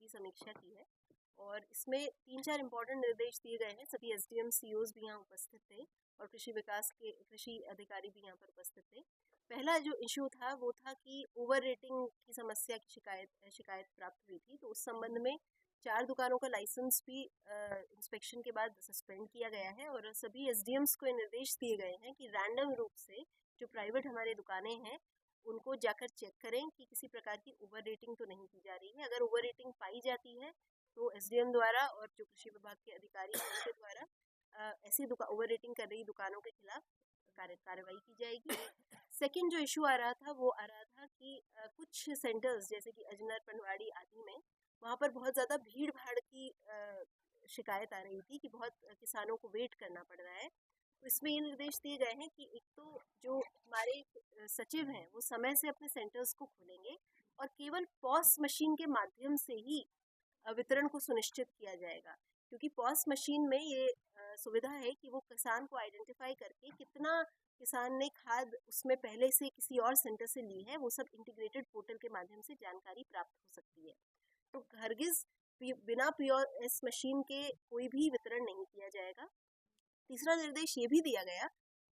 की समीक्षा की है और इसमें 3-4 इम्पोर्टेंट निर्देश दिए गए हैं। सभी एसडीएम सीईओज भी यहाँ उपस्थित थे और कृषि विकास के कृषि अधिकारी भी यहाँ पर उपस्थित थे। पहला जो इशू था वो था कि ओवर रेटिंग की समस्या की शिकायत प्राप्त हुई थी। तो उस संबंध में 4 दुकानों का लाइसेंस भी इंस्पेक्शन के बाद सस्पेंड किया गया है और सभी एसडीएम्स को निर्देश दिए गए हैं कि रैंडम रूप से जो प्राइवेट हमारे दुकानें हैं उनको जाकर चेक करें कि किसी प्रकार की ओवर रेटिंग तो नहीं की जा रही है। अगर ओवर रेटिंग पाई जाती है तो एसडीएम द्वारा और जो कृषि विभाग के अधिकारी हैं उनके द्वारा ऐसी ओवर रेटिंग कर रही दुकानों के खिलाफ कार्रवाई की जाएगी। सेकंड जो इशू आ रहा था वो आ रहा था कि कुछ सेंटर्स जैसे कि अजनर, पनवाड़ी आदि में वहाँ पर बहुत ज़्यादा भीड़ भाड़ की शिकायत आ रही थी कि बहुत किसानों को वेट करना पड़ रहा है। तो इसमें ये निर्देश दिए गए हैं कि एक तो जो हमारे सचिव हैं वो समय से अपने सेंटर्स को खोलेंगे और केवल पॉस मशीन के माध्यम से ही वितरण को सुनिश्चित किया जाएगा, क्योंकि पॉस मशीन में ये सुविधा है कि वो किसान को आइडेंटिफाई करके कितना किसान ने खाद उसमें पहले से किसी और सेंटर से ली है वो सब इंटीग्रेटेड पोर्टल के माध्यम से जानकारी प्राप्त हो सकती है। तो हरगिज बिना पीओएस मशीन के कोई भी वितरण नहीं किया जाएगा। तीसरा निर्देश ये भी दिया गया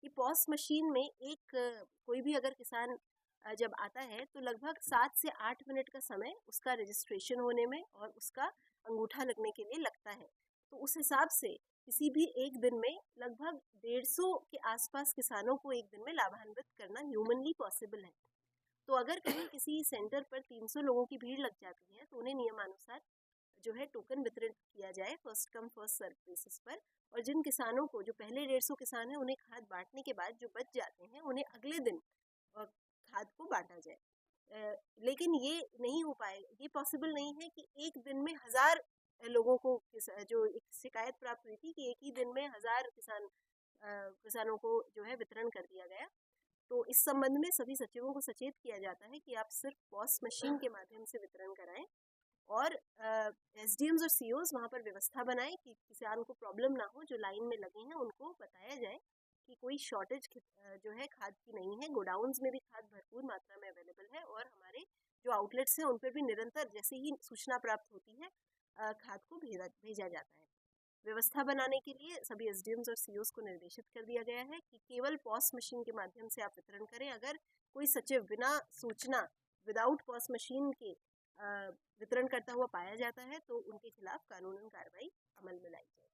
कि पॉस मशीन में कोई भी अगर किसान जब आता है तो लगभग 7 से 8 मिनट का समय उसका रजिस्ट्रेशन होने में और उसका अंगूठा लगने के लिए लगता है। तो उस हिसाब से किसी भी एक दिन में लगभग 150 के आसपास किसानों को एक दिन में लाभान्वित करना ह्यूमनली पॉसिबल है। तो अगर कहीं किसी सेंटर पर 300 लोगों की भीड़ लग जाती है तो उन्हें नियमानुसार जो है टोकन वितरित किया जाए first come first serve basis पर, और जिन किसानों को जो पहले 150 किसान हैं उन्हें खाद बांटने के बाद जो बच जाते हैं उन्हें अगले दिन खाद को बांटा जाए। लेकिन ये नहीं हो पाएगा, ये पॉसिबल नहीं है कि एक दिन में 1000 लोगों को जो एक शिकायत प्राप्त हुई थी कि एक ही दिन में 1000 किसानों को जो है वितरण कर दिया गया। तो इस संबंध में सभी सचिवों को सचेत किया जाता है कि आप सिर्फ पॉस मशीन के माध्यम से वितरण कराएं और एसडीएम्स और सीओज वहाँ पर व्यवस्था बनाएं कि किसान को प्रॉब्लम ना हो। जो लाइन में लगे हैं उनको बताया जाए कि कोई शॉर्टेज जो है खाद की नहीं है, गोडाउन्स में भी खाद भरपूर मात्रा में अवेलेबल है और हमारे जो आउटलेट्स हैं उन पर भी निरंतर जैसे ही सूचना प्राप्त होती है खाद को भेजा जाता है। व्यवस्था बनाने के लिए सभी एसडीएम्स और सीओज को निर्देशित कर दिया गया है कि केवल पॉस मशीन के माध्यम से आप वितरण करें। अगर कोई सचिव बिना सूचना विदाउट पॉस मशीन के वितरण करता हुआ पाया जाता है तो उनके खिलाफ कानूनन कार्रवाई अमल में लाई जाएगी।